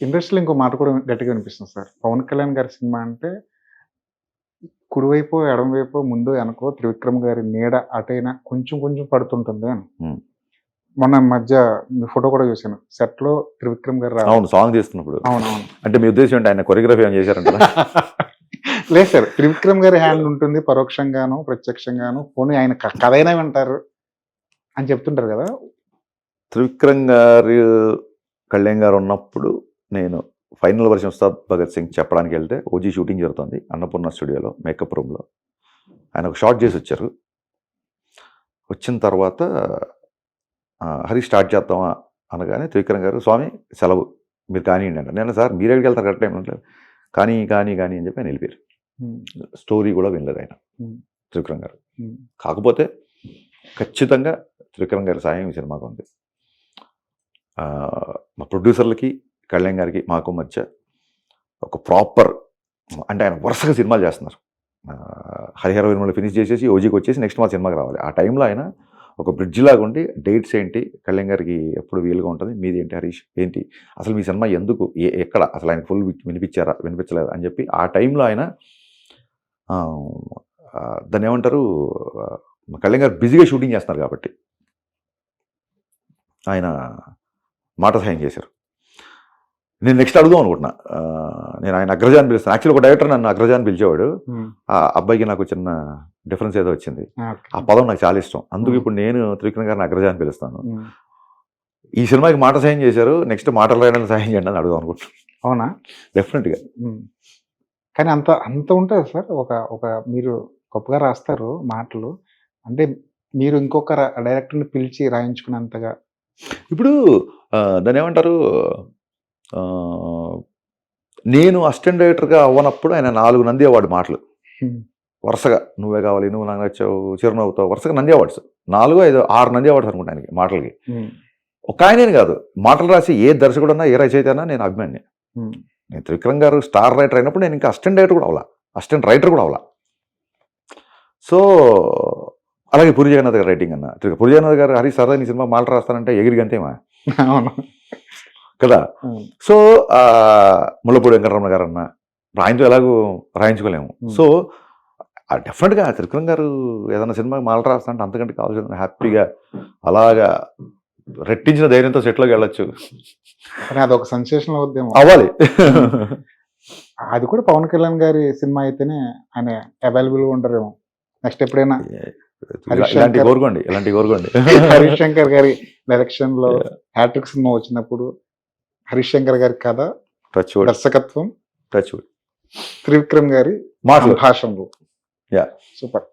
ఇండస్ట్రీలో ఇంకో మాట కూడా గట్టిగా వినిపిస్తుంది సార్. పవన్ కళ్యాణ్ గారి సినిమా అంటే కుడివైపో, ఎడమవైపో, ముందో, వెనకో త్రివిక్రమ్ గారి నీడ అటైనా కొంచెం కొంచెం పడుతుంటుంది అని. మొన్న మధ్య మీ ఫోటో కూడా చూసాను. సెట్‌లో త్రివిక్రమ్ గారు అవును, సాంగ్ తీస్తున్నప్పుడు. అవునవును. అంటే మీ ఉద్దేశం ఏంటి, ఆయన కొరియోగ్రఫీ ఏమైనా చేశారంటారా? లేదు సార్. త్రివిక్రమ్ గారి హ్యాండ్ ఉంటుంది పరోక్షంగాను, ప్రత్యక్షంగాను. పోనీ ఆయన కథైనా వింటారు అని చెప్తుంటారు కదా! త్రివిక్రమ్ గారు, కళ్యాణ్ గారు ఉన్నప్పుడు నేను ఫైనల్ వర్షన్ ఉస్తాద్ భగత్ సింగ్ చెప్పడానికి వెళ్తే ఓజీ షూటింగ్ జరుగుతుంది అన్నపూర్ణ స్టూడియోలో, మేకప్ రూమ్లో. ఆయన ఒక షాట్ చేసి వచ్చారు. వచ్చిన తర్వాత హరి స్టార్ట్ చేద్దామా అనగానే త్రివిక్రమ్ గారు, స్వామి సెలవు, మీరు కానివ్వండి అంట. నేను, సార్ మీరు ఎక్కడికి వెళ్తారు కరెక్ట్ టైం అంటే, కానీ కానీ కానీ అని చెప్పి ఆయన వెళ్ళిపోయారు. స్టోరీ కూడా వినలేదు ఆయన, త్రివిక్రమ్ గారు. కాకపోతే ఖచ్చితంగా త్రివిక్రమ్ గారి సాయం ఈ సినిమాకు ఉంది. మా ప్రొడ్యూసర్లకి, కళ్యాణ్ గారికి మాకు మధ్య ఒక ప్రాపర్, అంటే ఆయన వరుసగా సినిమాలు చేస్తున్నారు. హరిహర వీరమల్ని ఫినిష్ చేసేసి ఓజీకి వచ్చేసి నెక్స్ట్ మా సినిమాకి రావాలి. ఆ టైంలో ఆయన ఒక బ్రిడ్జ్ లాగా ఉండి డేట్స్ ఏంటి, కళ్యాణ్ గారికి ఎప్పుడు వీలుగా ఉంటుంది, మీది ఏంటి హరీష్ ఏంటి, అసలు మీ సినిమా ఎందుకు, ఎక్కడ అసలు ఆయన ఫుల్ వినిపించారా వినిపించలేదు అని చెప్పి ఆ టైంలో ఆయన దాన్ని ఏమంటారు, కళ్యాణ్ గారు బిజీగా షూటింగ్ చేస్తున్నారు కాబట్టి ఆయన మాట సహాయం చేశారు. నేను నెక్స్ట్ అడుగుదాం అనుకుంటున్నా. నేను ఆయన అగ్రజాన్ని పిలుస్తాను. యాక్చువల్లీ ఒక డైరెక్టర్ నన్ను అగ్రజాన్ని పిలిచేవాడు. ఆ అబ్బాయికి నాకు చిన్న డిఫరెన్స్ ఏదో వచ్చింది. ఆ పదం నాకు చాలా ఇష్టం. అందుకు ఇప్పుడు నేను త్రివిక్రమ్ గారిని అగ్రజాన్ని పిలుస్తాను. ఈ సినిమాకి మాట సహాయం చేశారు, నెక్స్ట్ మాటలు రాయడానికి సహాయం చేయండి అని అడుగుదాం అనుకుంటున్నాను. అవునా? డెఫినెట్గా. కానీ అంత అంత ఉంటుంది సార్. ఒక మీరు గొప్పగా రాస్తారు మాటలు. అంటే మీరు ఇంకొక డైరెక్టర్ని పిలిచి రాయించుకున్నంతగా. ఇప్పుడు దాన్ని ఏమంటారు, నేను అసిస్టెంట్ డైరెక్టర్గా అవ్వనప్పుడు ఆయన 4 నంది అవార్డు మాటలు వరుసగా, నువ్వే కావాలి, నువ్వు నాకు నచ్చావు, చిరునవ్వుతావు, వరుసగా నంది అవార్డ్స్ 4, 5, 6 నంది అవార్డ్స్ అనుకుంటా ఆయనకి మాటలకి. ఒక ఆయనే కాదు, మాటలు రాసి ఏ దర్శకుడు అన్నా, ఏ రచయిత అన్నా నేను అభిమాని. నేను త్రివిక్రమ్ గారు స్టార్ రైటర్ అయినప్పుడు నేను ఇంకా అసిస్టెంట్ డైరెక్టర్ కూడా అవ్వాలా, అసిస్టెంట్ రైటర్ కూడా అవ్వాలా. సో అలాగే పూరి జగన్నాథ్ గారు రైటింగ్ అన్న. పూరి జగన్నాథ్ గారు, హరి సరదా నీ సినిమా మాటలు రాస్తానంటే ఎగిరికి అంతేమా కదా. సో ముళ్ళపూడి వెంకటరమణ గారు అన్న, ఆయనతో ఎలాగో రాయించుకోలేము. సో డెఫినెట్గా త్రివిక్రమ్ గారు ఏదైనా సినిమాకి మాటలు రాస్తా అంటే అంతకంటే కావాల్సిన హ్యాపీగా అలాగా రెట్టించిన ధైర్యంతో సెట్లోకి వెళ్ళొచ్చు. అదొక సెన్సేషనల్ ఉద్యమం అవ్వాలి. అది కూడా పవన్ కళ్యాణ్ గారి సినిమా అయితేనే ఆయన అవైలబుల్గా ఉంటారేమో. నెక్స్ట్ ఎప్పుడైనా ఇలాంటి కోరుకోండి, ఇలాంటి కోరుకోండి. హరీష్ శంకర్ గారి డైరెక్షన్ లో హ్యాట్రిక్ సినిమా వచ్చినప్పుడు హరీష్ శంకర్ గారి కథ, దర్శకత్వం, టచ్ త్రివిక్రమ్ గారి భాషలో సూపర్.